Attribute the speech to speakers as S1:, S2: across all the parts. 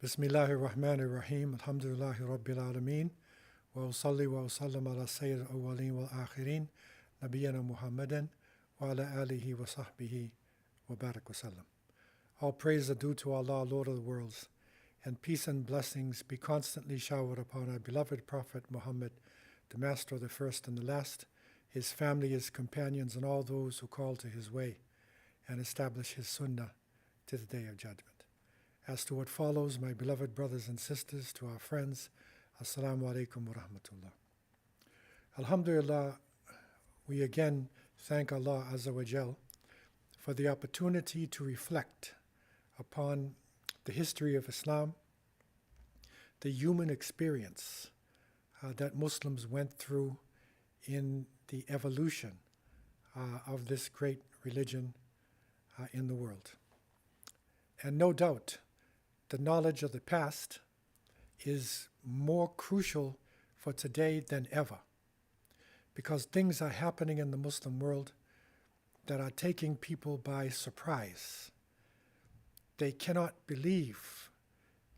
S1: Bismillahir Rahmanir Rahim. Alhamdulillahi Rabbil Alameen. Wa usalli wa usallam ala Sayyid al-Awwaleen wal Akhirin. Nabiyyina Muhammadan wa ala alihi wa sahbihi wa barak wa sallam. All praise are due to Allah, Lord of the worlds, and peace and blessings be constantly showered upon our beloved Prophet Muhammad, the master of the first and the last, his family, his companions, and all those who call to his way and establish his sunnah to the day of judgment. As to what follows, my beloved brothers and sisters, to our friends, Assalamu alaikum wa rahmatullah. Alhamdulillah, we again thank Allah Azza wa Jal for the opportunity to reflect upon the history of Islam, the human experience that Muslims went through in the evolution of this great religion in the world. And no doubt, the knowledge of the past is more crucial for today than ever, because things are happening in the Muslim world that are taking people by surprise. They cannot believe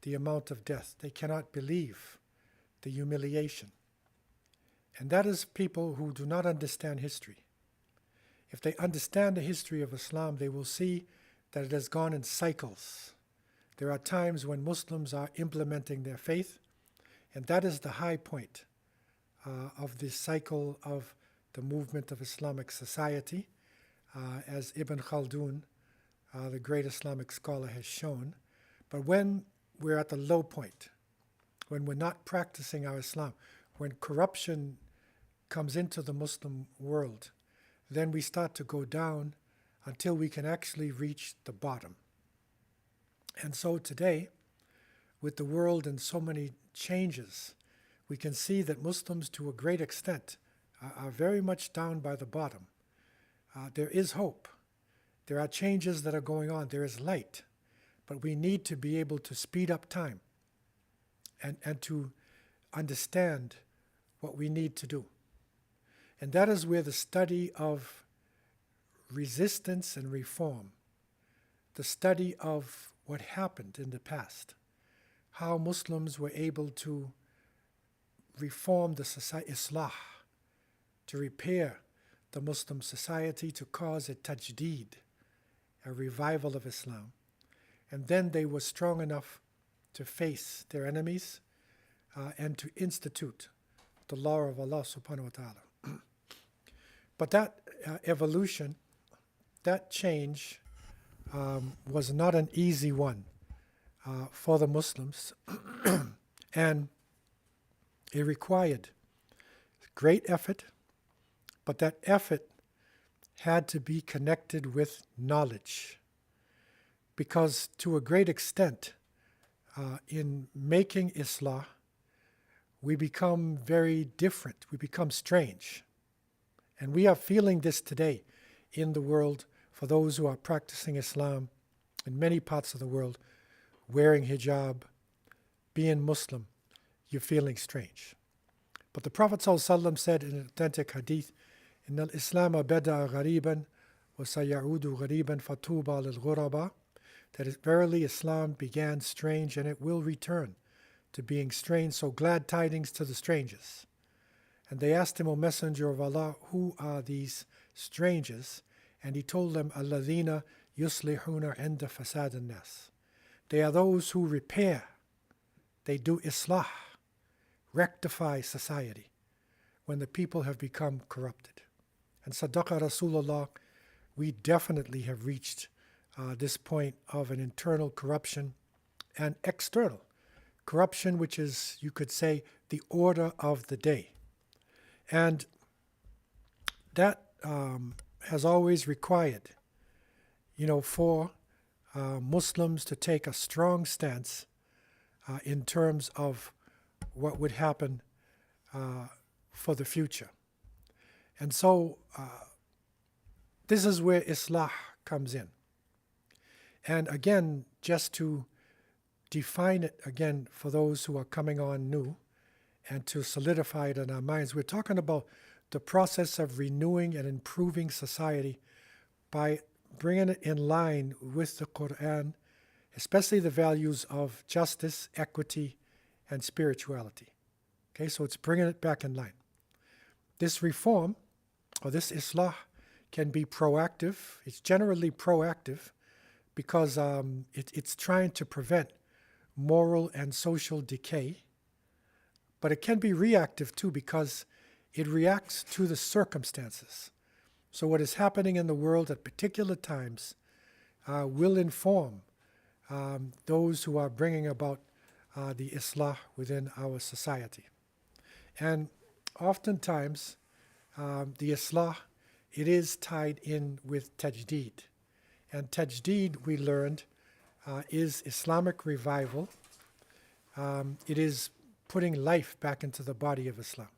S1: the amount of death. They cannot believe the humiliation. And that is people who do not understand history. If they understand the history of Islam, they will see that it has gone in cycles. There are times when Muslims are implementing their faith, and that is the high point of this cycle of the movement of Islamic society, as Ibn Khaldun, the great Islamic scholar, has shown. But when we're at the low point, when we're not practicing our Islam, when corruption comes into the Muslim world, then we start to go down until we can actually reach the bottom. And so today, with the world and so many changes, we can see that Muslims, to a great extent, are very much down by the bottom. There is hope. There are changes that are going on. There is light. But we need to be able to speed up time and to understand what we need to do. And that is where the study of resistance and reform, the study of what happened in the past, how Muslims were able to reform the society, Islah, to repair the Muslim society, to cause a tajdeed, a revival of Islam. And then they were strong enough to face their enemies and to institute the law of Allah subhanahu wa ta'ala. But that evolution, that change was not an easy one for the Muslims, and it required great effort, but that effort had to be connected with knowledge, because to a great extent, in making Islah, we become very different, we become strange. And we are feeling this today in the world for those who are practicing Islam in many parts of the world, wearing hijab, being Muslim, you're feeling strange. But the Prophet ﷺ said in an authentic hadith, إِنَّ الْإِسْلَامَ بَدَأَ غَرِيبًا وَسَيَعُودُ غَرِيبًا فَطُوبَى لِلْغُرَبَى, that verily Islam began strange and it will return to being strange, so glad tidings to the strangers. And they asked him, O Messenger of Allah, who are these strangers? And he told them, Alladhina yuslihuna inda fasad an-nas. They are those who repair, they do islah, rectify society when the people have become corrupted. And Sadaqa Rasulullah, we definitely have reached this point of an internal corruption and external corruption, which is, you could say, the order of the day. And that has always required, for Muslims to take a strong stance in terms of what would happen for the future. And so this is where Islah comes in. And again, just to define it again for those who are coming on new, and to solidify it in our minds, we're talking about the process of renewing and improving society by bringing it in line with the Quran especially the values of justice, equity, and spirituality. Okay, so it's bringing it back in line. This reform, or this Islah, can be proactive. It's generally proactive because it's trying to prevent moral and social decay. But it can be reactive too because it reacts to the circumstances. So what is happening in the world at particular times will inform those who are bringing about the Islah within our society. And oftentimes, the Islah, it is tied in with Tajdeed. And Tajdeed, we learned, is Islamic revival. It is putting life back into the body of Islam.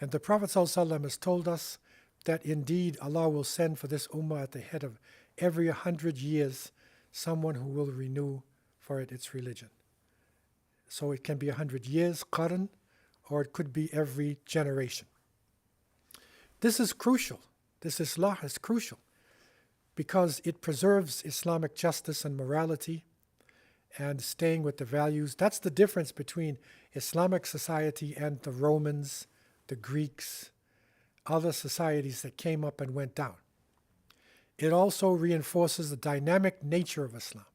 S1: And the Prophet ﷺ has told us that indeed Allah will send for this ummah at the head of every 100 years someone who will renew for it its religion. So it can be 100 years, qarn, or it could be every generation. This is crucial. This Islah is crucial because it preserves Islamic justice and morality and staying with the values. That's the difference between Islamic society and the Romans, the Greeks, other societies that came up and went down. It also reinforces the dynamic nature of Islam.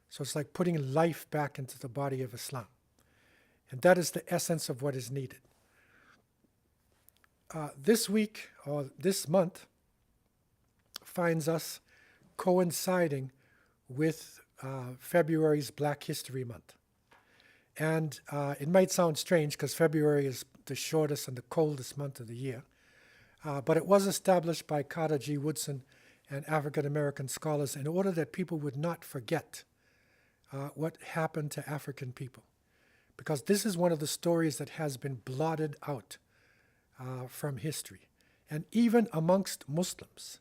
S1: So it's like putting life back into the body of Islam. And that is the essence of what is needed. This week, or this month, finds us coinciding with February's Black History Month. And it might sound strange because February is the shortest and the coldest month of the year. But it was established by Carter G. Woodson and African American scholars in order that people would not forget what happened to African people. Because this is one of the stories that has been blotted out from history. And even amongst Muslims,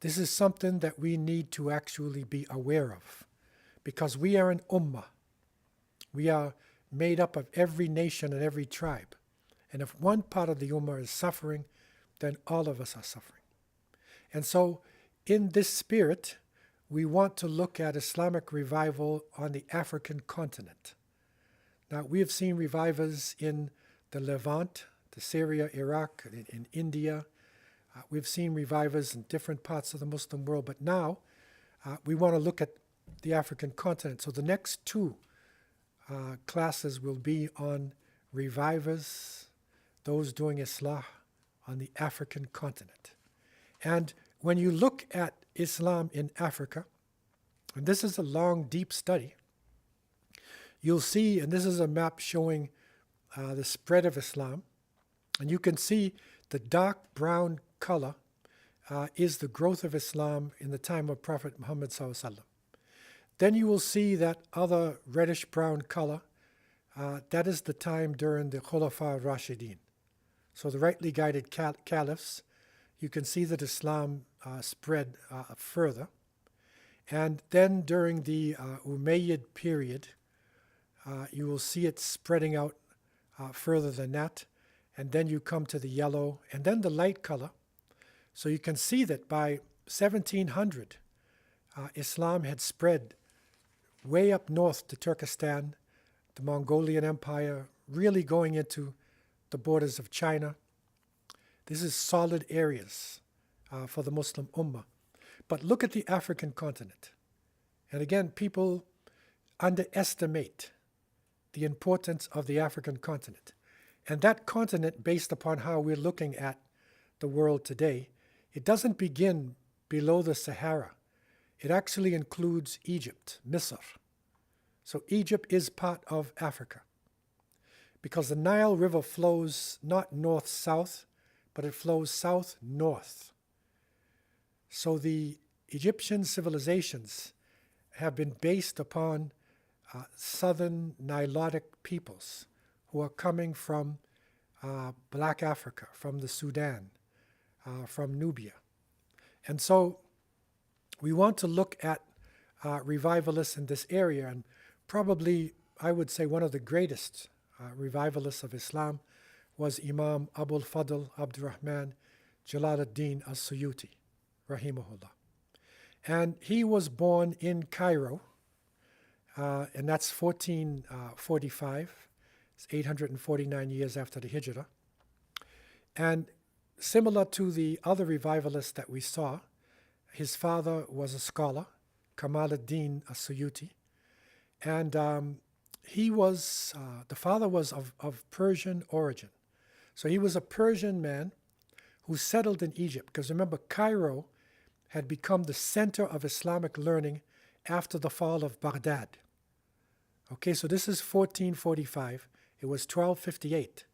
S1: this is something that we need to actually be aware of. Because we are an ummah. We are made up of every nation and every tribe. And if one part of the ummah is suffering, then all of us are suffering. And so, in this spirit, we want to look at Islamic revival on the African continent. Now, we have seen revivals in the Levant, the Syria, Iraq, in India. We've seen revivals in different parts of the Muslim world, but now we want to look at the African continent. So the next two classes will be on revivers, those doing Islah on the African continent. And when you look at Islam in Africa, and this is a long, deep study, you'll see, and this is a map showing the spread of Islam, and you can see the dark brown color is the growth of Islam in the time of Prophet Muhammad ﷺ. Then you will see that other reddish brown color, that is the time during the Khulafa Rashidin. So the rightly guided caliphs, you can see that Islam spread further. And then during the Umayyad period, you will see it spreading out further than that. And then you come to the yellow and then the light color. So you can see that by 1700, Islam had spread way up north to Turkestan, the Mongolian Empire, really going into the borders of China. This is solid areas for the Muslim Ummah. But look at the African continent. And again, people underestimate the importance of the African continent. And that continent, based upon how we're looking at the world today, it doesn't begin below the Sahara. It actually includes Egypt, Misr. So Egypt is part of Africa because the Nile River flows not north-south, but it flows south-north. So the Egyptian civilizations have been based upon southern Nilotic peoples who are coming from Black Africa, from the Sudan, from Nubia. And so we want to look at revivalists in this area, and probably I would say one of the greatest revivalists of Islam was Imam Abul Fadl Abdurrahman Jalaluddin al-Suyuti, rahimahullah. And he was born in Cairo and that's 1445. It's 849 years after the Hijrah. And similar to the other revivalists that we saw, his father was a scholar, Kamal ad-Din al-Suyuti, and the father was of Persian origin. So he was a Persian man who settled in Egypt, because remember, Cairo had become the center of Islamic learning after the fall of Baghdad. Okay, so this is 1445. It was 1258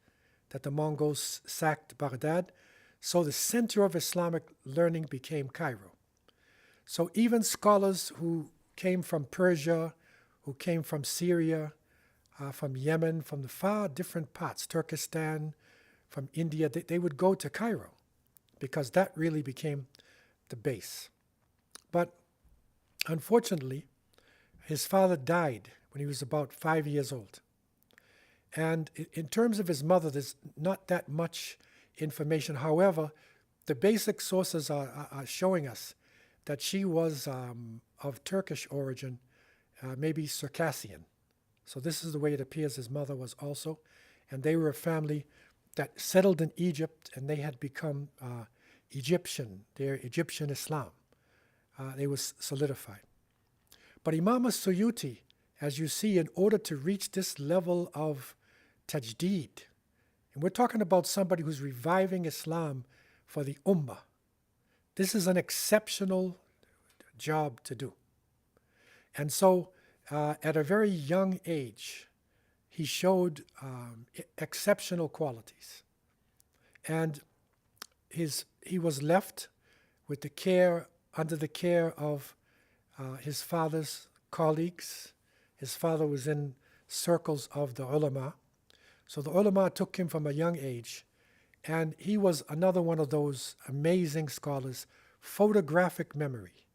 S1: that the Mongols sacked Baghdad. So the center of Islamic learning became Cairo. So even scholars who came from Persia, who came from Syria, from Yemen, from the far different parts, Turkestan, from India, they would go to Cairo because that really became the base. But unfortunately, his father died when he was about 5 years old. And in terms of his mother, there's not that much information. However, the basic sources are showing us that she was of Turkish origin, maybe Circassian. So this is the way it appears his mother was also. And they were a family that settled in Egypt, and they had become Egyptian, their Egyptian Islam. They were solidified. But Imam Al-Suyuti, as you see, in order to reach this level of tajdeed, and we're talking about somebody who's reviving Islam for the Ummah, this is an exceptional job to do. And so at a very young age, he showed exceptional qualities. And he was left with under the care of his father's colleagues. His father was in circles of the ulama. So the ulama took him from a young age, and he was another one of those amazing scholars, photographic memory,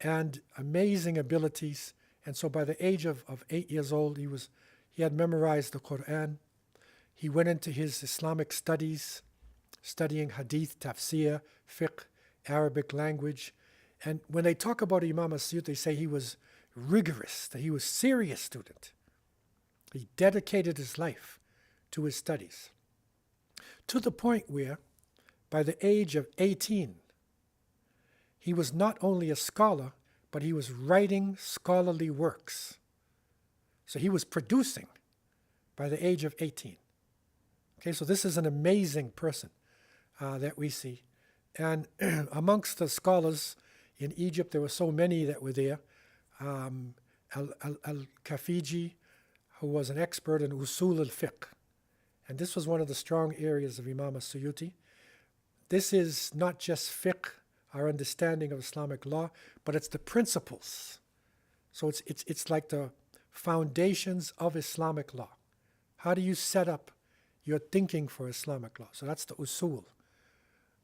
S1: and amazing abilities. And so by the age of 8 years old, he had memorized the Quran. He went into his Islamic studies, studying hadith, tafsir, fiqh, Arabic language. And when they talk about Imam Al-Suyuti, they say he was rigorous, that he was a serious student. He dedicated his life to his studies, to the point where, by the age of 18, he was not only a scholar, but he was writing scholarly works. So he was producing by the age of 18. Okay, so this is an amazing person that we see. And amongst the scholars in Egypt, there were so many that were there. Al-Kafiji, who was an expert in usul al-fiqh. And this was one of the strong areas of Imam Al-Suyuti. This is not just fiqh, our understanding of Islamic law, but it's the principles. So it's like the foundations of Islamic law. How do you set up your thinking for Islamic law? So that's the usul.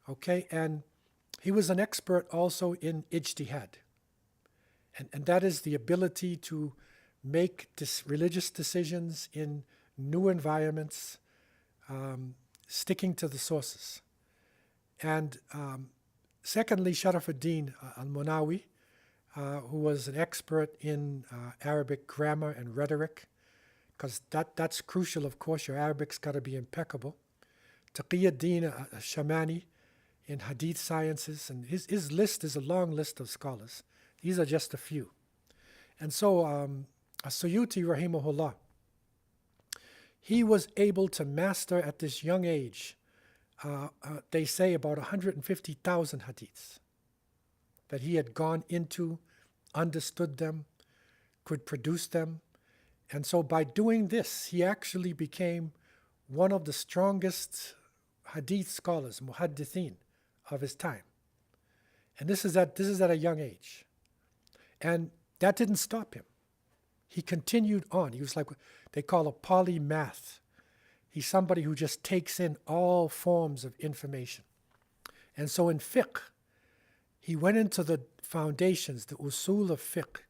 S1: Okay, and he was an expert also in ijtihad. And that is the ability to make religious decisions in new environments, sticking to the sources. And secondly, Sharafuddin al-Munawi, who was an expert in Arabic grammar and rhetoric, because that's crucial, of course. Your Arabic's got to be impeccable. Taqiyuddin al-Shamani in hadith sciences, and his list is a long list of scholars. These are just a few. And so Al-Suyuti, rahimahullah, he was able to master at this young age, they say about 150,000 hadiths, that he had gone into, understood them, could produce them. And so by doing this, he actually became one of the strongest hadith scholars, muhaddithin, of his time. And this is at a young age. And that didn't stop him. He continued on. He was like what they call a polymath. He's somebody who just takes in all forms of information. And so in fiqh, he went into the foundations, the usul of fiqh.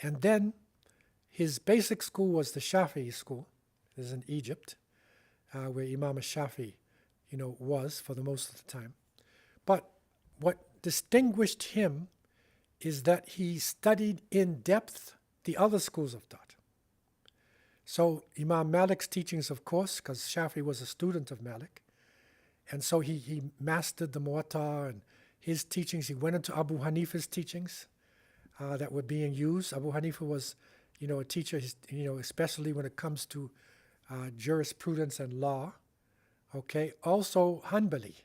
S1: And then his basic school was the Shafi'i school. This is in Egypt, where Imam al-Shafi'i, was for the most of the time. But what distinguished him is that he studied in depth the other schools of thought. So Imam Malik's teachings, of course, because Shafi was a student of Malik, and so he mastered the Muwatta and his teachings. He went into Abu Hanifa's teachings that were being used. Abu Hanifa was, a teacher, especially when it comes to jurisprudence and law. Okay, also Hanbali,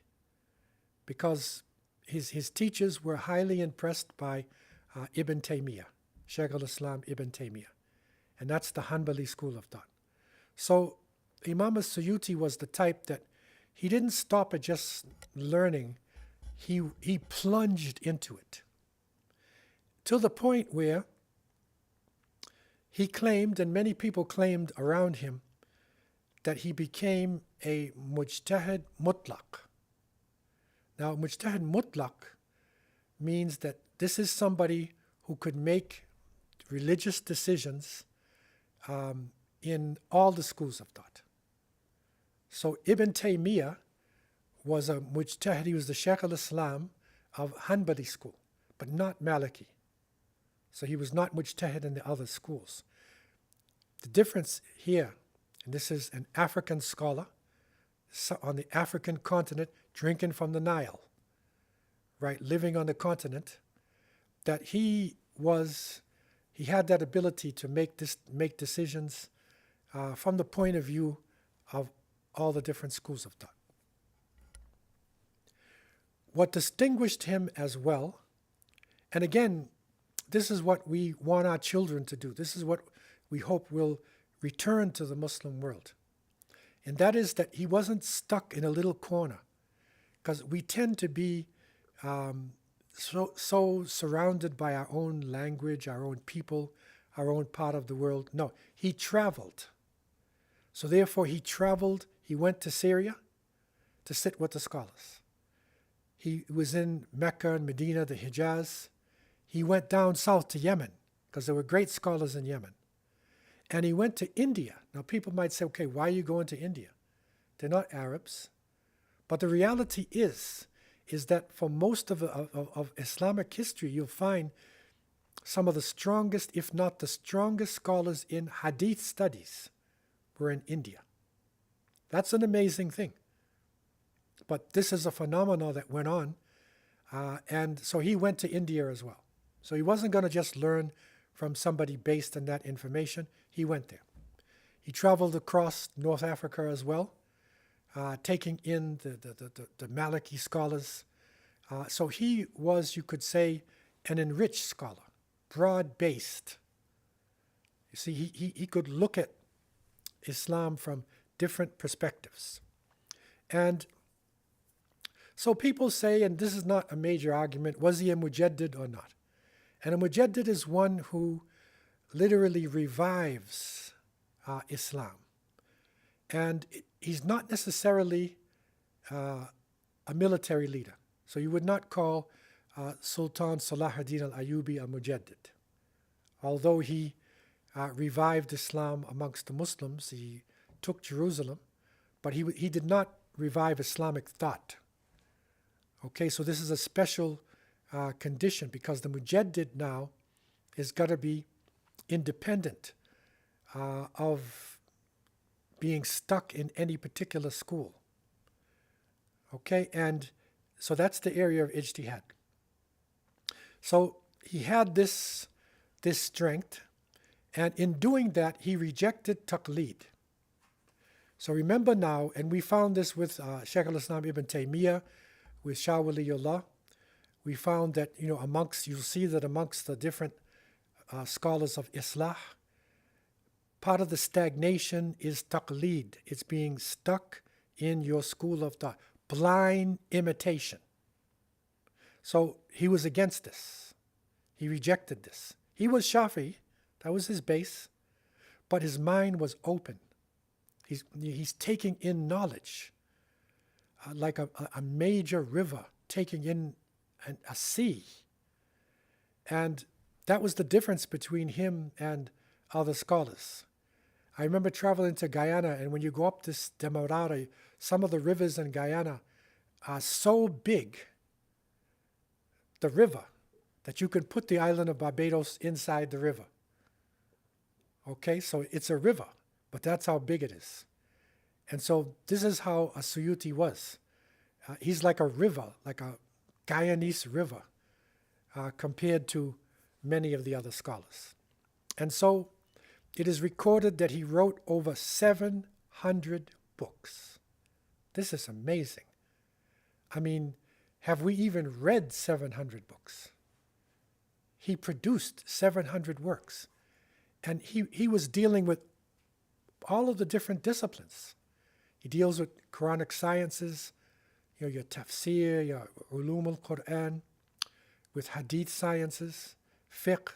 S1: because his teachers were highly impressed by Ibn Taymiyyah, Shaykh al-Islam Ibn Taymiyyah. And that's the Hanbali school of thought. So Imam Al-Suyuti was the type that he didn't stop at just learning. He plunged into it to the point where he claimed, and many people claimed around him, that he became a mujtahid mutlaq. Now, mujtahid mutlaq means that this is somebody who could make religious decisions in all the schools of thought. So Ibn Taymiyyah was a mujtahid. He was the Shaykh al-Islam of Hanbali school, but not Maliki. So he was not mujtahid in the other schools. The difference here, and this is an African scholar on the African continent, drinking from the Nile, right, living on the continent, that he had that ability to make decisions from the point of view of all the different schools of thought. What distinguished him as well, and again, this is what we want our children to do. This is what we hope will return to the Muslim world. And that is that he wasn't stuck in a little corner, because we tend to be so surrounded by our own language, our own people, our own part of the world. No, he traveled. So therefore he traveled, he went to Syria to sit with the scholars. He was in Mecca and Medina, the Hijaz. He went down south to Yemen, because there were great scholars in Yemen. And he went to India. Now people might say, okay, why are you going to India? They're not Arabs. But the reality is that for most of Islamic history, you'll find some of the strongest, if not the strongest scholars in hadith studies were in India. That's an amazing thing. But this is a phenomenon that went on. And so he went to India as well. So he wasn't going to just learn from somebody based on that information. He went there. He traveled across North Africa as well, taking in the Maliki scholars. So he was, you could say, an enriched scholar, broad-based. You see, he could look at Islam from different perspectives. And so people say, and this is not a major argument, was he a mujaddid or not? And a mujaddid is one who literally revives Islam. And he's not necessarily a military leader. So you would not call Sultan Salahuddin al-Ayyubi a mujaddid. Although he revived Islam amongst the Muslims, he took Jerusalem, but he did not revive Islamic thought. Okay, so this is a special condition, because the mujaddid now is got to be independent of being stuck in any particular school. Okay, and so that's the area of ijtihad. So he had this strength, and in doing that, he rejected taqleed. So remember now, and we found this with Shaykh al-Islam Ibn Taymiyyah, with Shah Waliullah, we found that, you'll see that amongst the different scholars of Islah, part of the stagnation is taqleed. It's being stuck in your school of thought, blind imitation. So he was against this. He rejected this. He was Shafi, that was his base, but his mind was open. He's taking in knowledge like a major river taking in a sea. And that was the difference between him and other scholars. I remember traveling to Guyana, and when you go up this Demerara, some of the rivers in Guyana are so big, the river, that you could put the island of Barbados inside the river. Okay, so it's a river, but that's how big it is. And so this is how al-Suyuti was. He's like a river, like a Guyanese river, compared to many of the other scholars. And so it is recorded that he wrote over 700 books. This is amazing. I mean, have we even read 700 books? He produced 700 works. And he was dealing with all of the different disciplines. He deals with Quranic sciences, your tafsir, your ulum al-Quran, with hadith sciences, fiqh.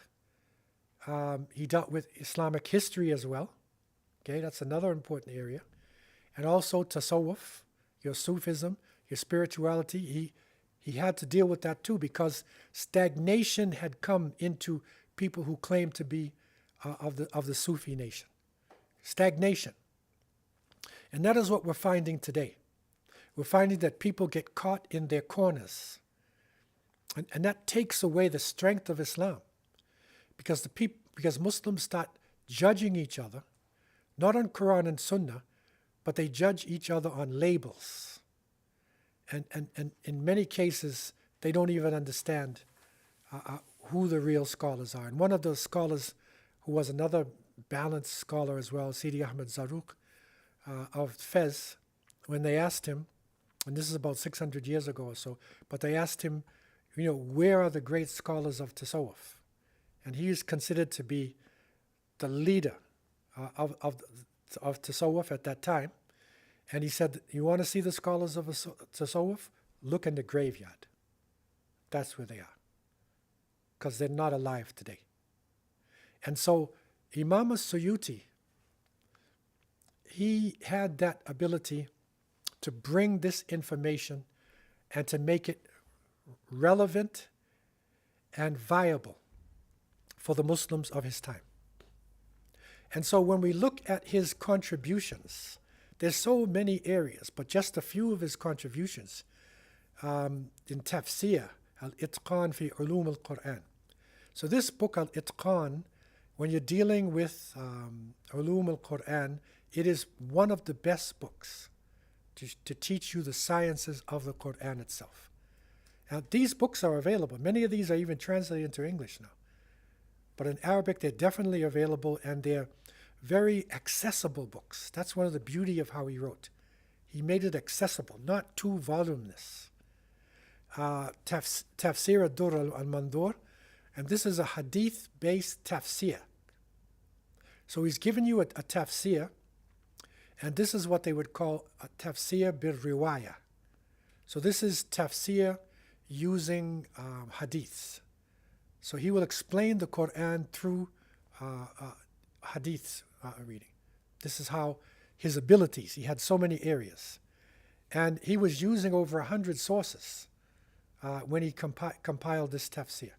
S1: He dealt with Islamic history as well. Okay, that's another important area. And also tasawwuf, your Sufism, your spirituality. He had to deal with that too, because stagnation had come into people who claimed to be of the Sufi nation. Stagnation. And that is what we're finding today. We're finding that people get caught in their corners. And that takes away the strength of Islam. Because Muslims start judging each other, not on Quran and Sunnah, but they judge each other on labels. And in many cases, they don't even understand who the real scholars are. And one of those scholars, who was another balanced scholar as well, Sidi Ahmed Zarruq of Fez, when they asked him, and this is about 600 years ago or so, but they asked him, where are the great scholars of Tasawwuf? And he is considered to be the leader of Tasawwuf at that time. And he said, you want to see the scholars of Tasawwuf? Look in the graveyard. That's where they are. Because they're not alive today. And so Imam Al-Suyuti, he had that ability to bring this information and to make it relevant and viable for the Muslims of his time. And so when we look at his contributions, there's so many areas, but just a few of his contributions in tafsir, al-Itqan fi ulum al-Quran. So this book, al-Itqan, when you're dealing with ulum al-Quran, it is one of the best books to teach you the sciences of the Quran itself. Now, these books are available. Many of these are even translated into English now. But in Arabic, they're definitely available, and they're very accessible books. That's one of the beauty of how he wrote. He made it accessible, not too voluminous. Tafsir ad-Dur al-Mandur, and this is a hadith-based tafsir. So he's given you a tafsir, and this is what they would call a tafsir bir-riwaya. So this is tafsir using hadiths. So he will explain the Quran through hadith reading. This is how his abilities, he had so many areas. And he was using over 100 sources when he compiled this tafsir.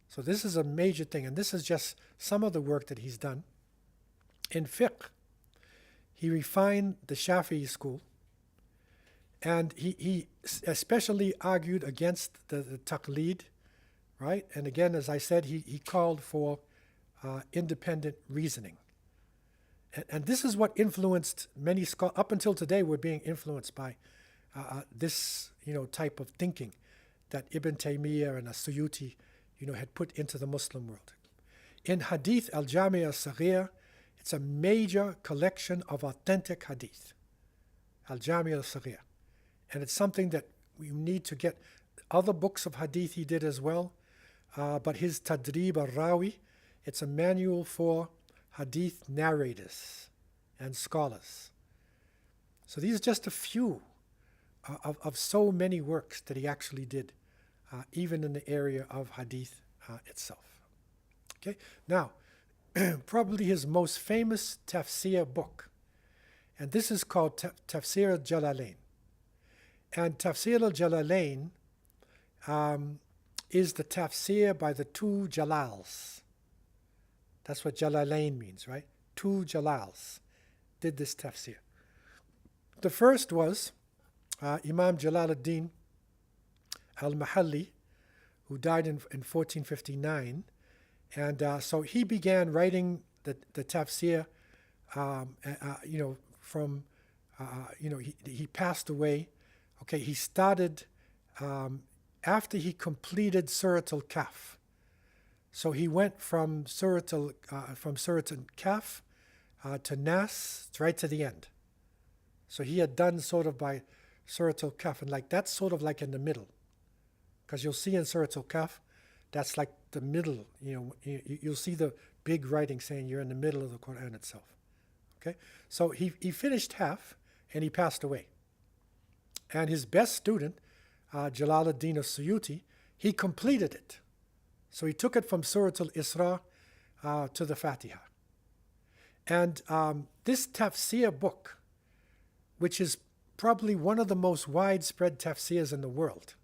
S1: So this is a major thing, and this is just some of the work that he's done. In fiqh, he refined the Shafi'i school, and he especially argued against the taqlid, right? And again, as I said, he called for independent reasoning. And this is what influenced many scholars. Up until today, we're being influenced by this type of thinking that Ibn Taymiyyah and al-Suyuti had put into the Muslim world. In Hadith al-Jami' al-Saghir, it's a major collection of authentic hadith, al-Jami' al-Saghir. And it's something that we need to get. Other books of hadith he did as well, but his Tadrib al-Rawi, it's a manual for hadith narrators and scholars. So these are just a few of so many works that he actually did, even in the area of hadith itself. Okay, now, probably his most famous tafsir book, and this is called Tafsir al-Jalalain. And Tafsir al-Jalalain is the tafsir by the two Jalals. That's what Jalalain means, right? Two Jalals did this tafsir. The first was Imam Jalaluddin al-Mahalli, who died in 1459. And so he began writing the tafsir, from, he passed away. Okay, he started after he completed Surat al-Kahf. So he went from Surat al-Kahf to Nas, right to the end. So he had done sort of by Surat al-Kahf, and like that's sort of like in the middle. Because you'll see in Surat al-Kahf, that's like the middle. You'll see the big writing saying you're in the middle of the Quran itself. Okay, so he finished half, and he passed away. And his best student, Jalaluddin al-Suyuti, he completed it. So he took it from Surat al-Isra to the Fatiha. And this tafsir book, which is probably one of the most widespread tafsirs in the world,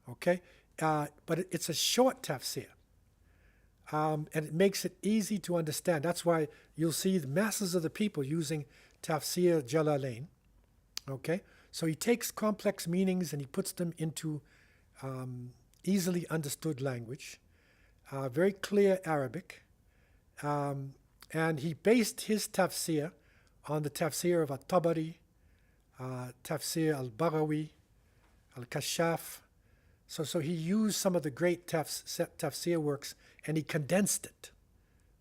S1: okay, but it's a short tafsir, and it makes it easy to understand. That's why you'll see the masses of the people using tafsir Jalalain, okay. So he takes complex meanings and he puts them into easily understood language, very clear Arabic, and he based his tafsir on the tafsir of al-Tabari, tafsir al-Baghawi, al-Kashaf. So he used some of the great tafsir works and he condensed it.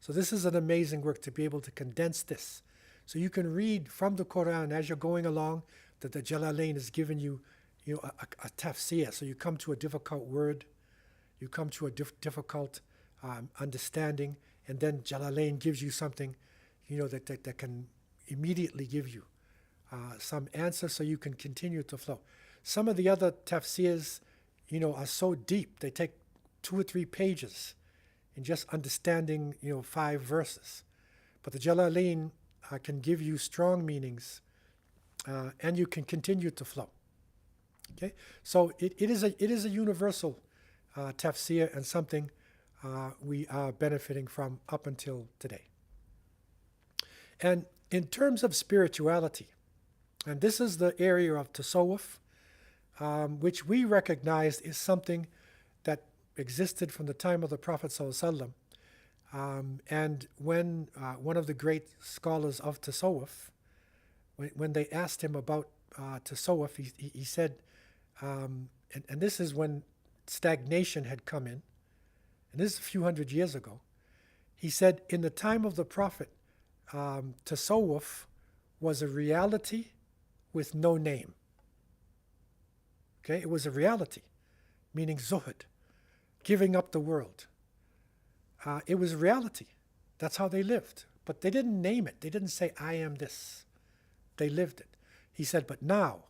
S1: So this is an amazing work to be able to condense this. So you can read from the Quran as you're going along, that the Jalalain is giving you, a tafsir. So you come to a difficult word, you come to a difficult understanding, and then Jalalain gives you something, that can immediately give you some answer, so you can continue to flow. Some of the other tafsirs, are so deep. They take 2 or 3 pages in just understanding, 5 verses. But the Jalalain can give you strong meanings. And you can continue to flow. Okay, so it is a universal tafsir and something we are benefiting from up until today. And in terms of spirituality, and this is the area of tasawwuf, which we recognize is something that existed from the time of the Prophet ﷺ. And when one of the great scholars of tasawwuf, when they asked him about tasawwuf, he said, and this is when stagnation had come in, and this is a few hundred years ago. He said, in the time of the Prophet, tasawwuf was a reality with no name. Okay, it was a reality, meaning zuhud, giving up the world. It was a reality. That's how they lived. But they didn't name it. They didn't say, I am this. They lived it. He said, but now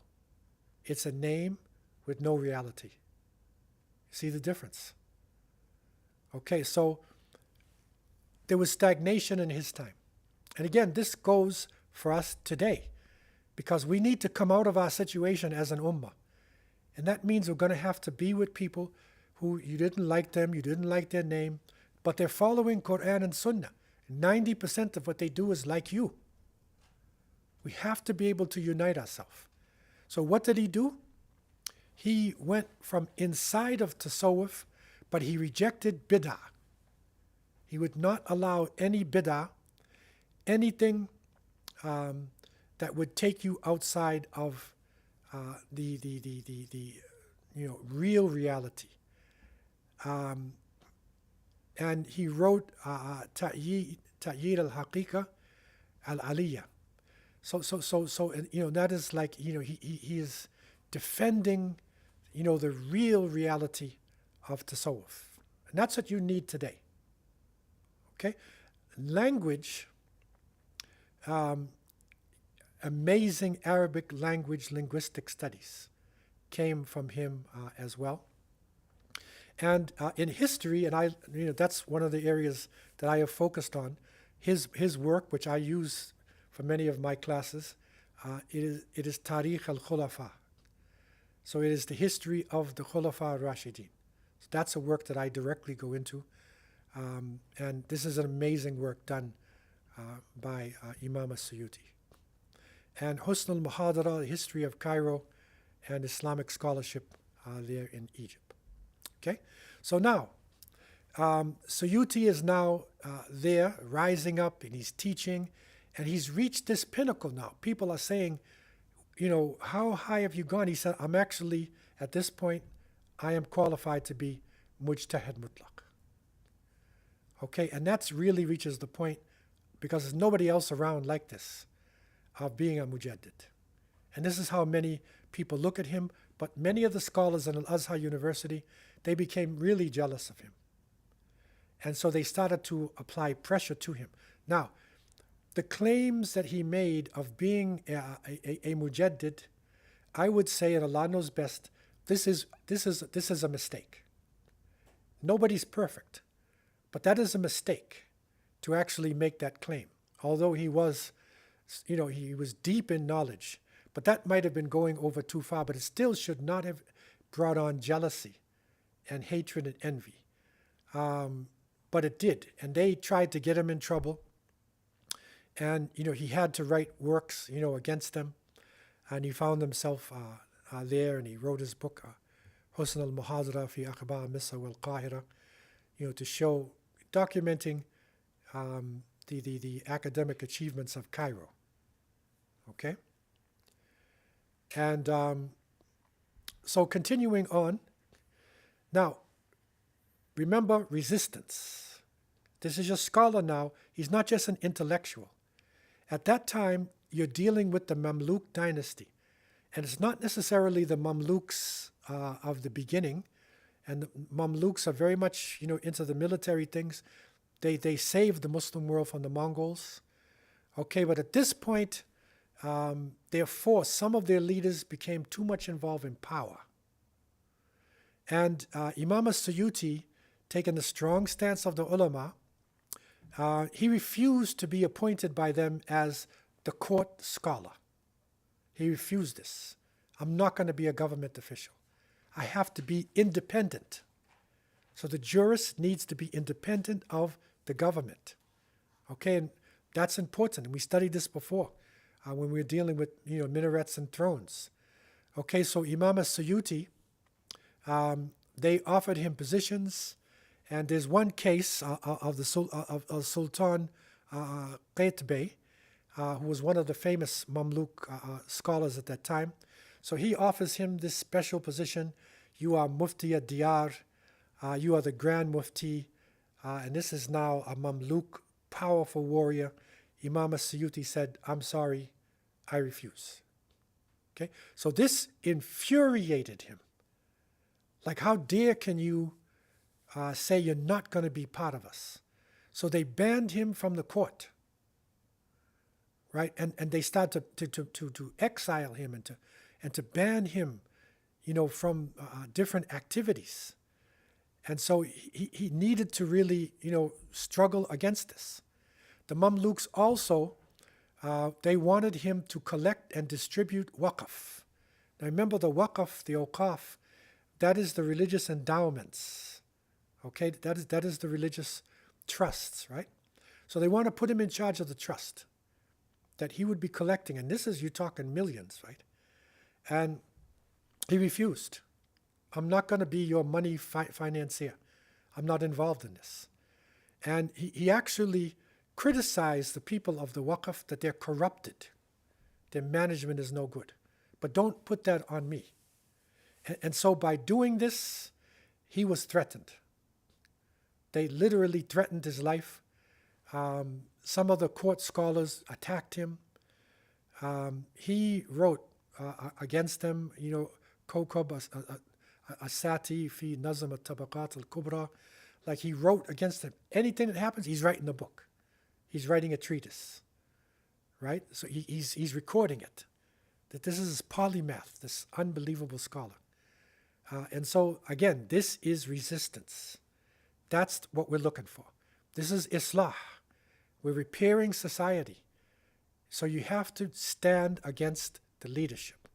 S1: it's a name with no reality. See the difference? Okay, so there was stagnation in his time. And again, this goes for us today, because we need to come out of our situation as an ummah. And that means we're going to have to be with people who you didn't like them, you didn't like their name, but they're following Quran and Sunnah. 90% of what they do is like you. We have to be able to unite ourselves. So what did he do? He went from inside of tasawwuf, but he rejected bid'ah. He would not allow any bid'ah, anything that would take you outside of the real reality. And he wrote Ta'yid al-Haqiqa al-Aliyah. So that is like, he is defending, the real reality of tasawwuf. And that's what you need today. Okay? Language, amazing Arabic language linguistic studies came from him as well. And in history, and that's one of the areas that I have focused on, his work, which I use for many of my classes, it is Tarikh al-Khulafa. So it is the history of the Khulafa al-Rashidin. So that's a work that I directly go into. And this is an amazing work done by Imam Al-Suyuti. And Husn al-Muhadara, the history of Cairo and Islamic scholarship there in Egypt. Okay? So now, Suyuti is now there, rising up, and he's teaching, and he's reached this pinnacle now. People are saying, how high have you gone? He said, I'm actually, at this point, I am qualified to be mujtahid mutlaq. Okay, and that's really reaches the point, because there's nobody else around like this, of being a mujaddid. And this is how many people look at him, but many of the scholars in Al-Azhar University, they became really jealous of him. And so they started to apply pressure to him. Now, the claims that he made of being a mujaddid, I would say, and Allah knows best, this is a mistake. Nobody's perfect, but that is a mistake to actually make that claim. Although he was, he was deep in knowledge, but that might have been going over too far, but it still should not have brought on jealousy and hatred and envy. But it did, and they tried to get him in trouble. And, he had to write works, against them. And he found himself there, and he wrote his book, Husn al-Muhadara fi Akhbar Misr wal-Qahira, to show, documenting the academic achievements of Cairo. Okay? And so continuing on, now, remember resistance. This is your scholar now. He's not just an intellectual. At that time, you're dealing with the Mamluk dynasty. And it's not necessarily the Mamluks of the beginning. And the Mamluks are very much, into the military things. They saved the Muslim world from the Mongols. Okay, but at this point, therefore, some of their leaders became too much involved in power. And Imam Al-Suyuti, taking the strong stance of the ulama, he refused to be appointed by them as the court scholar. He refused this. I'm not going to be a government official. I have to be independent. So the jurist needs to be independent of the government. Okay, and that's important. And we studied this before when we were dealing with minarets and thrones. Okay, so Imam Al-Suyuti, they offered him positions. And there's one case of Sultan Qaitbay, who was one of the famous Mamluk scholars at that time. So he offers him this special position. You are Mufti ad-Diyar, you are the Grand Mufti, and this is now a Mamluk, powerful warrior. Imam Al-Suyuti said, I'm sorry, I refuse. Okay, so this infuriated him. Like, how dare can you say you're not going to be part of us? So they banned him from the court, right? And they started to exile him and to ban him, from different activities. And so he needed to really, struggle against this. The Mamluks also, they wanted him to collect and distribute waqf. Now remember, the waqf, the awqaf, that is the religious endowments. Okay, that is the religious trusts, right? So they want to put him in charge of the trust that he would be collecting. And this is, you're talking millions, right? And he refused. I'm not going to be your money financier. I'm not involved in this. And he actually criticized the people of the Waqf that they're corrupted. Their management is no good. But don't put that on me. And so by doing this, he was threatened. They literally threatened his life. Some of the court scholars attacked him. He wrote against them, Kawkab Asati fi Nazam al-Tabaqat al-Kubra. Like, he wrote against them. Anything that happens, he's writing a book. He's writing a treatise, right? So he's recording it. That this is his polymath, this unbelievable scholar. And so, again, this is resistance. That's what we're looking for. This is Islah. We're repairing society. So you have to stand against the leadership.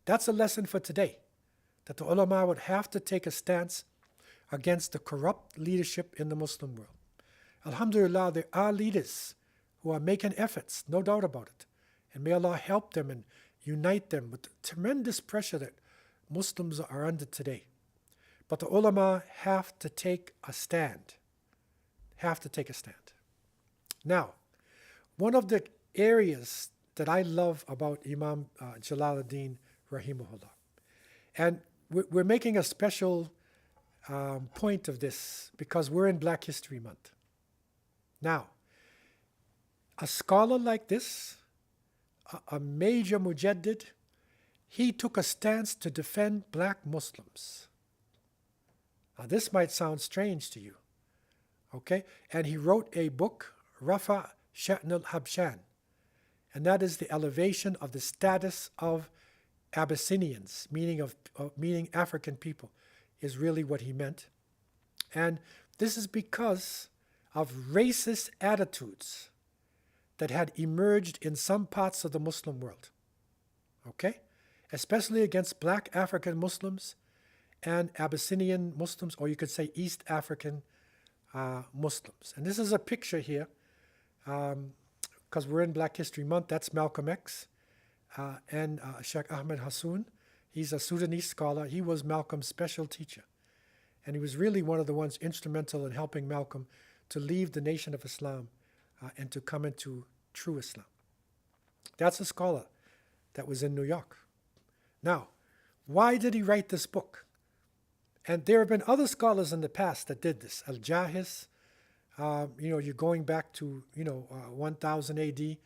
S1: That's a lesson for today, that the ulama would have to take a stance against the corrupt leadership in the Muslim world. Alhamdulillah, there are leaders who are making efforts, no doubt about it. And may Allah help them and unite them with the tremendous pressure that Muslims are under today. But the ulama have to take a stand. have to take a stand. Now, one of the areas that I love about Imam Jalaluddin Rahimahullah, and we're making a special point of this because we're in Black History Month. Now, a scholar like this, a major mujaddid, he took a stance to defend black Muslims. Now, this might sound strange to you, okay? And he wrote a book, Rafa Sha'n al-Habshan, and that is the elevation of the status of Abyssinians, meaning African people, is really what he meant. And this is because of racist attitudes that had emerged in some parts of the Muslim world, okay? Especially against black African Muslims and Abyssinian Muslims, or you could say East African Muslims. And this is a picture here, because we're in Black History Month. That's Malcolm X and Sheikh Ahmed Hassoun. He's a Sudanese scholar. He was Malcolm's special teacher. And he was really one of the ones instrumental in helping Malcolm to leave the Nation of Islam and to come into true Islam. That's a scholar that was in New York. Now, why did he write this book? And there have been other scholars in the past that did this. Al-Jahiz, you're going back to, 1000 AD.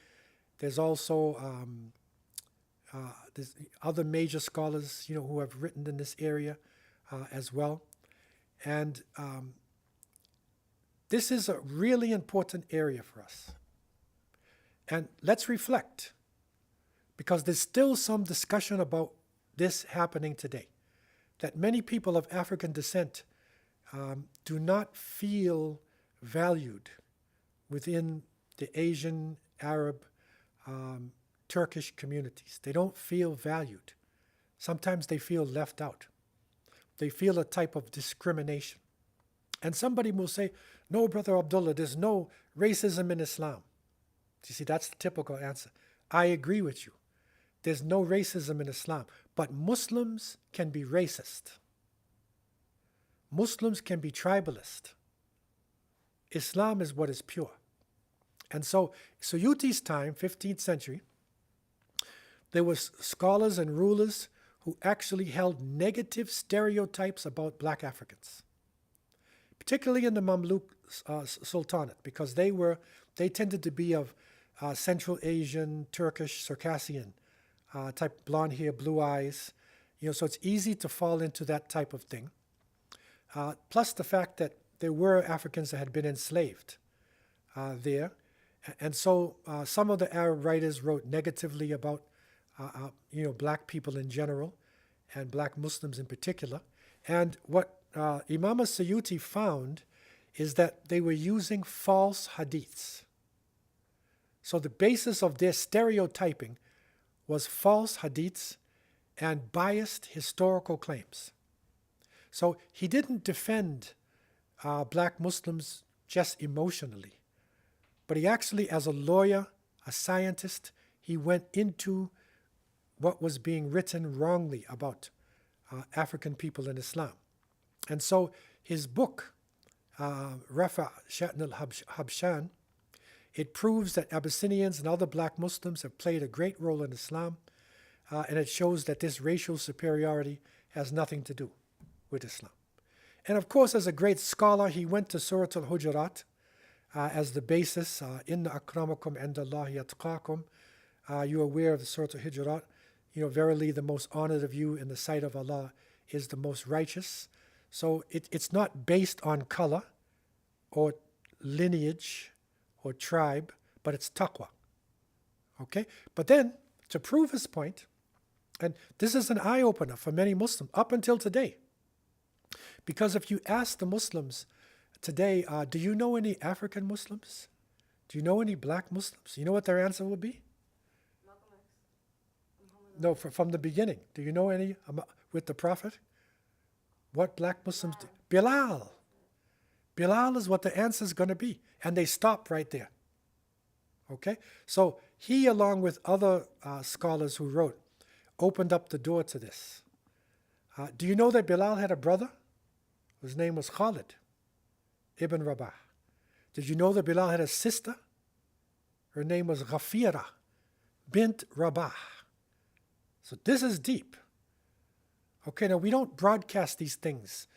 S1: There's also there's other major scholars, who have written in this area as well. And this is a really important area for us. And let's reflect, because there's still some discussion about this happening today, that many people of African descent do not feel valued within the Asian, Arab, Turkish communities. They don't feel valued. Sometimes they feel left out. They feel a type of discrimination. And somebody will say, no, Brother Abdullah, there's no racism in Islam. You see, that's the typical answer. I agree with you. There's no racism in Islam, but Muslims can be racist. Muslims can be tribalist. Islam is what is pure. And so, Suyuti's time, 15th century, there was scholars and rulers who actually held negative stereotypes about black Africans, particularly in the Mamluk Sultanate, because they tended to be of Central Asian, Turkish, Circassian type, blonde hair, blue eyes, so it's easy to fall into that type of thing. Plus the fact that there were Africans that had been enslaved there. And so some of the Arab writers wrote negatively about, black people in general and black Muslims in particular. And what Imam Al-Suyuti found is that they were using false hadiths. So the basis of their stereotyping was false hadiths and biased historical claims. So he didn't defend black Muslims just emotionally, but he actually, as a lawyer, a scientist, he went into what was being written wrongly about African people in Islam. And so his book, Rafa Sha'n al-Habshan, it proves that Abyssinians and other black Muslims have played a great role in Islam, and it shows that this racial superiority has nothing to do with Islam. And of course, as a great scholar, he went to Surah Al-Hujurat as the basis. Inna akramakum indallahi atqakum. You're aware of the Surah Al-Hujurat. Verily the most honored of you in the sight of Allah is the most righteous. So it's not based on color or lineage or tribe, but it's taqwa. Okay? But then, to prove his point, and this is an eye-opener for many Muslims up until today, because if you ask the Muslims today, do you know any African Muslims? Do you know any black Muslims? You know what their answer will be? No, from the beginning. Do you know any with the Prophet? What black Muslims do? Bilal. Bilal is what the answer is going to be. And they stop right there. Okay? So he, along with other scholars who wrote, opened up the door to this. Do you know that Bilal had a brother? His name was Khalid ibn Rabah. Did you know that Bilal had a sister? Her name was Ghafira bint Rabah. So this is deep. Okay, now we don't broadcast these things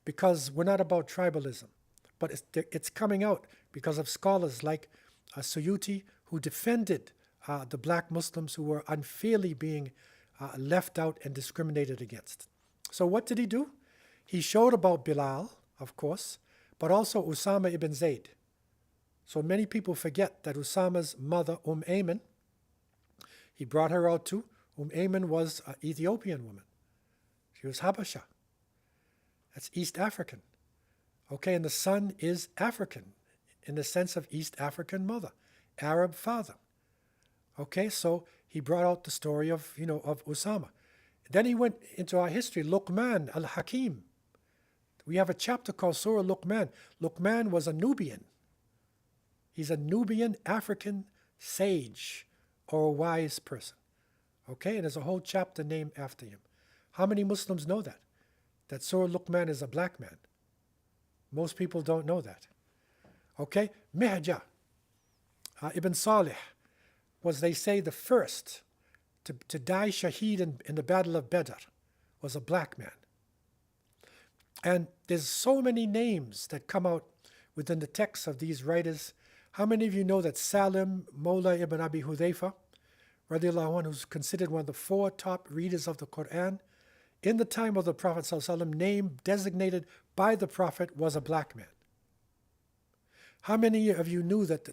S1: because we're not about tribalism, but it's coming out because of scholars like al-Suyuti, who defended the black Muslims who were unfairly being left out and discriminated against. So what did he do? He showed about Bilal, of course, but also Usama ibn Zayd. So many people forget that Usama's mother, Ayman, he brought her out too. Ayman was an Ethiopian woman. She was Habasha. That's East African. Okay, and the son is African in the sense of East African mother, Arab father. Okay, so he brought out the story of Usama. Then he went into our history, Luqman al-Hakim. We have a chapter called Surah Luqman. Luqman was a Nubian. He's a Nubian African sage or a wise person. Okay, and there's a whole chapter named after him. How many Muslims know that? That Surah Luqman is a black man. Most people don't know that. Okay, Mihja ibn Salih was, they say, the first to die shaheed in the Battle of Badr, was a black man. And there's so many names that come out within the texts of these writers. How many of you know that Salim Mawla ibn Abi Hudhayfa, radiallahu anhu, who's considered one of the 4 top readers of the Quran, in the time of the Prophet ﷺ, name designated by the Prophet, was a black man? How many of you knew that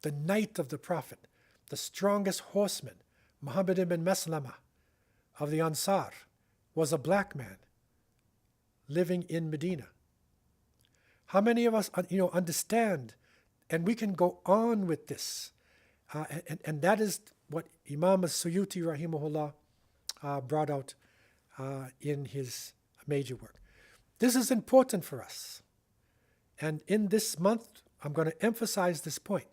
S1: the knight of the Prophet, the strongest horseman, Muhammad ibn Maslama of the Ansar, was a black man living in Medina? How many of us understand, and we can go on with this, and that is what Imam Al-Suyuti rahimahullah brought out in his major work. This is important for us, and in this month I'm going to emphasize this point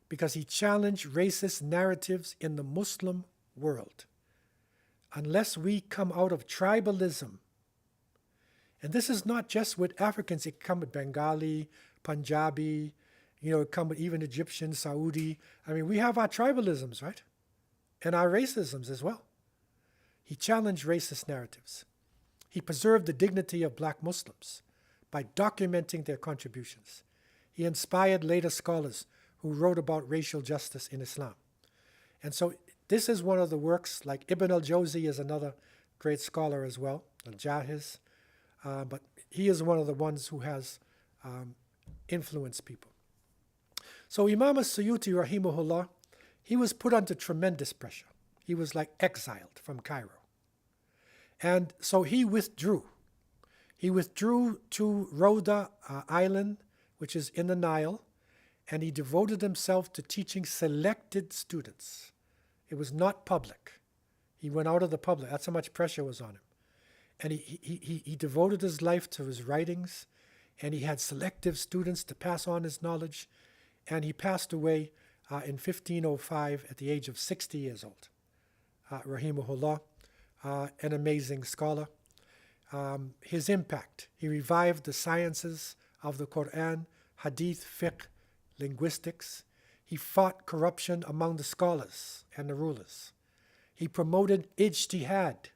S1: because he challenged racist narratives in the Muslim world. Unless we come out of tribalism, and this is not just with Africans, it come with Bengali, Punjabi, it come with even Egyptian, Saudi. I mean, we have our tribalisms, right? And our racisms as well. He challenged racist narratives. He preserved the dignity of black Muslims by documenting their contributions. He inspired later scholars who wrote about racial justice in Islam. And so this is one of the works, like Ibn al-Jawzi is another great scholar as well, al-Jahiz, but he is one of the ones who has influenced people. So Imam Al-Suyuti rahimahullah, he was put under tremendous pressure. He was like exiled from Cairo. And so he withdrew. He withdrew to Rhoda Island, which is in the Nile, and he devoted himself to teaching selected students. It was not public. He went out of the public. That's how much pressure was on him. And he devoted his life to his writings, and he had selective students to pass on his knowledge, and he passed away in 1505 at the age of 60 years old. Rahimahullah, an amazing scholar. His impact, he revived the sciences of the Quran, hadith, fiqh, linguistics. He fought corruption among the scholars and the rulers. He promoted ijtihad.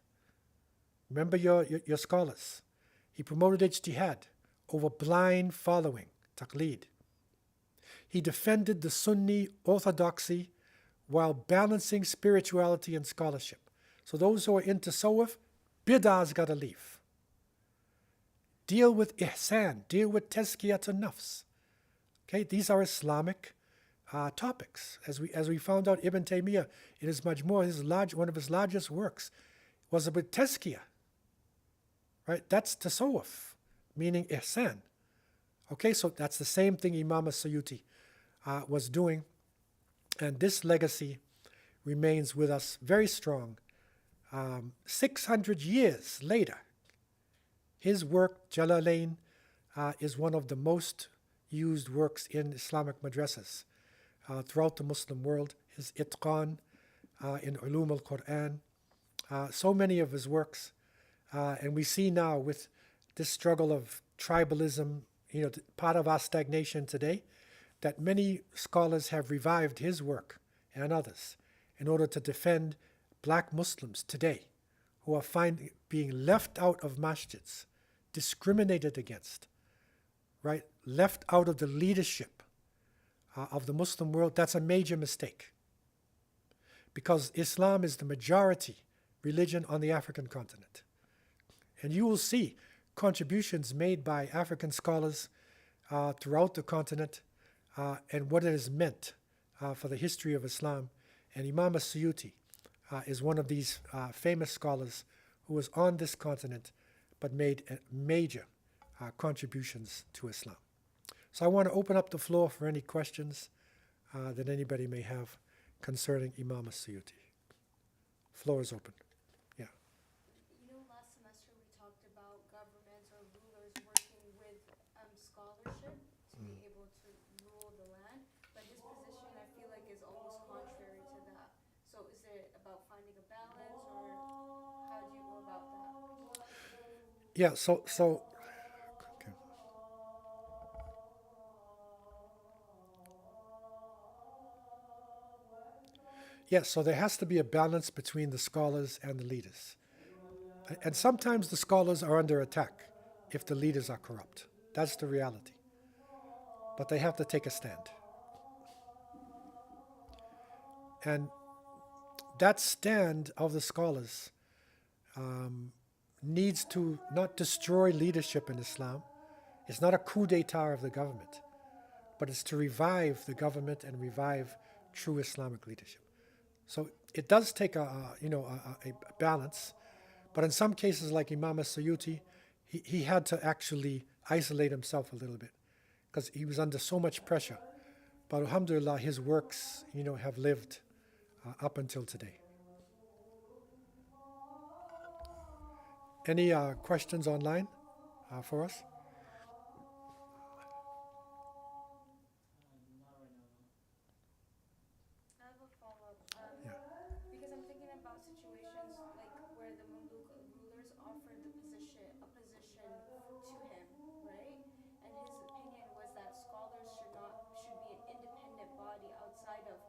S1: Remember your scholars. He promoted ijtihad over blind following, taqleed. He defended the Sunni orthodoxy while balancing spirituality and scholarship. So those who are into tasawwuf, bid'ah's got to leave. Deal with ihsan, deal with tazkiyat nafs. Okay, these are Islamic topics. As we found out, Ibn Taymiyyah, in his Majmu', one of his largest works, was about tazkiyah. Right, that's tasawwuf, meaning ihsan. Okay, so that's the same thing Imam Al-Suyuti was doing, and this legacy remains with us very strong. 600 years later, his work, Jalalain, is one of the most used works in Islamic madrasas throughout the Muslim world. His Itqan in Ulum al-Quran, so many of his works. And we see now with this struggle of tribalism, part of our stagnation today, that many scholars have revived his work and others in order to defend black Muslims today who are being left out of masjids, discriminated against, right? Left out of the leadership of the Muslim world. That's a major mistake, because Islam is the majority religion on the African continent. And you will see contributions made by African scholars throughout the continent and what it has meant for the history of Islam. And Imam Al-Suyuti is one of these famous scholars who was on this continent but made major contributions to Islam. So I want to open up the floor for any questions that anybody may have concerning Imam Al-Suyuti. Floor is open. Yeah.
S2: You know, last semester we talked about governments or rulers working with scholarship to be able to rule the land, but his position I feel like is almost contrary to that. So is it about finding a balance, or how do you go about that?
S1: Yeah, so okay. Yes, so there has to be a balance between the scholars and the leaders. And sometimes the scholars are under attack if the leaders are corrupt. That's the reality. But they have to take a stand. And that stand of the scholars needs to not destroy leadership in Islam. It's not a coup d'etat of the government, but it's to revive the government and revive true Islamic leadership. So it does take a balance, but in some cases, like Imam Al-Suyuti, he had to actually isolate himself a little bit because he was under so much pressure. But alhamdulillah, his works, have lived up until today. Any questions online for us?
S2: I have a follow-up.
S1: Yeah.
S2: Because I'm thinking about situations like where the Mamluk rulers offered a position to him, right? And his opinion was that scholars should be an independent body outside of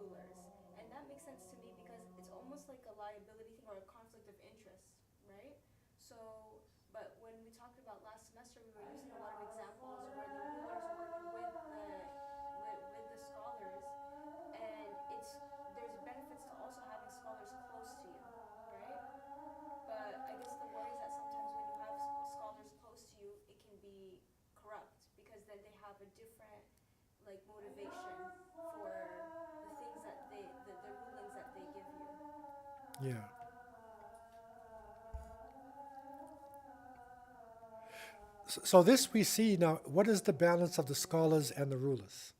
S2: rulers. And that makes sense to me because it's almost like a liability thing or a conflict of interest, right? So, but when we talked about last semester, we were using a lot of examples where the rulers worked with the scholars, and there's benefits to also having scholars close to you, right? But I guess the worry is that sometimes when you have scholars close to you, it can be corrupt because then they have a different motivation for the things that the rulings that they give you.
S1: Yeah. So this we see now, what is the balance of the scholars and the rulers?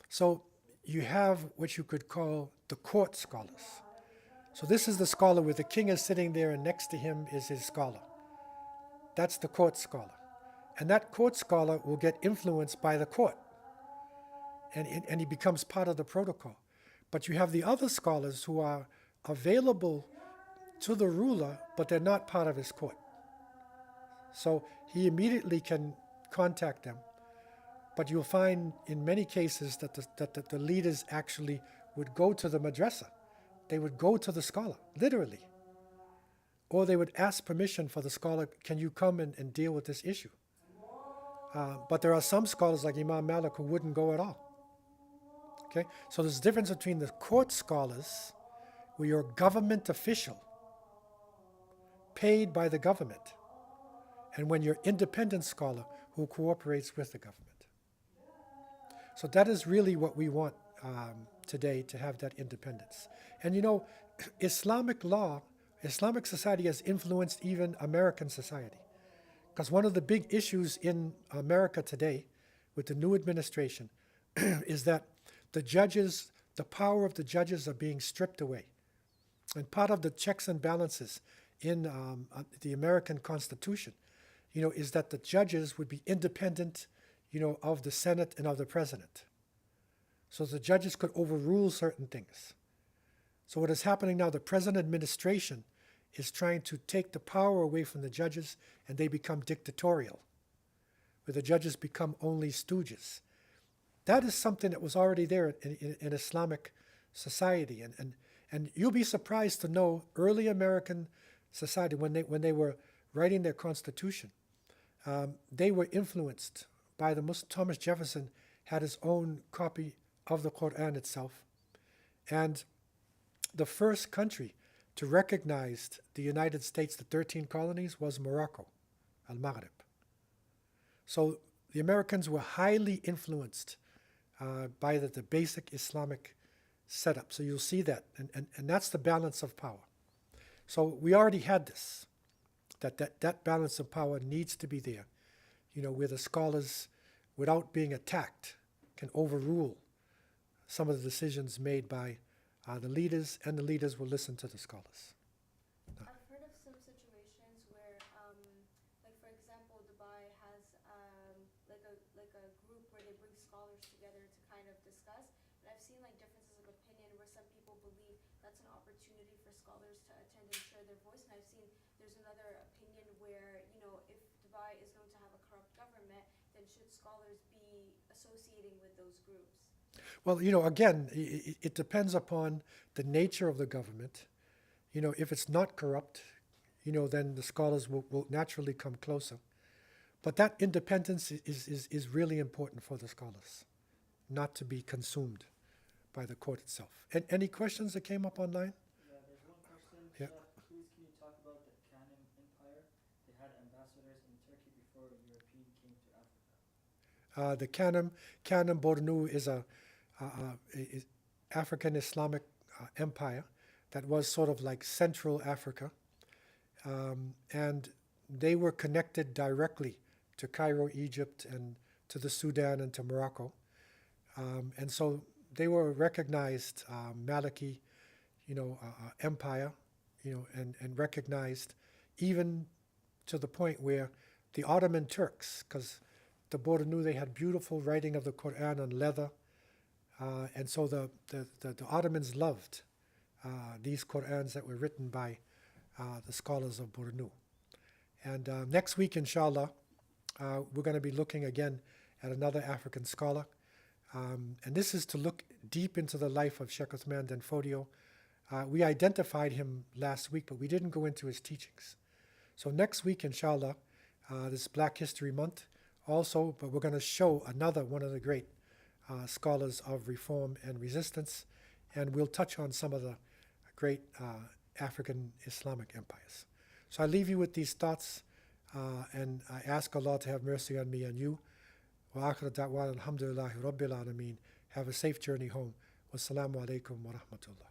S1: So you have what you could call the court scholars. So this is the scholar where the king is sitting there and next to him is his scholar. That's the court scholar. And that court scholar will get influenced by the court. And he becomes part of the protocol. But you have the other scholars who are available to the ruler, but they're not part of his court. So he immediately can contact them. But you'll find in many cases that the leaders actually would go to the madrasa. They would go to the scholar, literally. Or they would ask permission for the scholar, can you come and deal with this issue? But there are some scholars like Imam Malik who wouldn't go at all. Okay? So there's a difference between the court scholars, where you're a government official, paid by the government, and when you're independent scholar who cooperates with the government. So that is really what we want today, to have that independence. And Islamic law, Islamic society has influenced even American society. Because one of the big issues in America today with the new administration is that the power of the judges are being stripped away. And part of the checks and balances in the American Constitution, is that the judges would be independent, of the Senate and of the president. So the judges could overrule certain things. So what is happening now, the present administration is trying to take the power away from the judges, and they become dictatorial, where the judges become only stooges. that is something that was already there in Islamic society. And you'll be surprised to know early American society, when they were writing their constitution, they were influenced by the Muslim. Thomas Jefferson had his own copy of the Quran itself. And the first country to recognize the United States, the 13 colonies, was Morocco, Al-Maghrib. So the Americans were highly influenced by the basic Islamic setup. So you'll see that, and that's the balance of power. So we already had this, that balance of power needs to be there, where the scholars, without being attacked, can overrule some of the decisions made by the leaders, and the leaders will listen to the scholars.
S2: I've heard of some situations where, like for example, Dubai has like a group where they bring scholars together to kind of discuss. And I've seen like differences of opinion where some people believe that's an opportunity for scholars to attend and share their voice. And I've seen there's another opinion where, if Dubai is known to have a corrupt government, then should scholars be associating with those groups?
S1: Well, again, it depends upon the nature of the government. If it's not corrupt, then the scholars will naturally come closer. But that independence is really important for the scholars, not to be consumed by the court itself. And any questions that came up online?
S3: Yeah, there's one question.
S1: Yeah.
S3: Sheikh, please can you talk about the Kanem Empire? They had ambassadors in Turkey before European came to Africa.
S1: The Kanem Bornu is a African Islamic empire that was sort of like Central Africa, and they were connected directly to Cairo, Egypt, and to the Sudan and to Morocco, and so they were a recognized Maliki, empire, and recognized even to the point where the Ottoman Turks, because the Bornu, they had beautiful writing of the Quran on leather. And so the Ottomans loved these Qur'ans that were written by the scholars of Bornu. And next week, inshallah, we're going to be looking again at another African scholar. And this is to look deep into the life of Sheikh Uthman Danfodio. We identified him last week, but we didn't go into his teachings. So next week, inshallah, this is Black History Month also, but we're going to show another one of the great scholars of reform and resistance, and we'll touch on some of the great African Islamic empires. So I leave you with these thoughts, and I ask Allah to have mercy on me and you. Wa akhir da'wana alhamdulillahi rabbil alameen. Have a safe journey home. Wassalamu alaikum wa rahmatullah.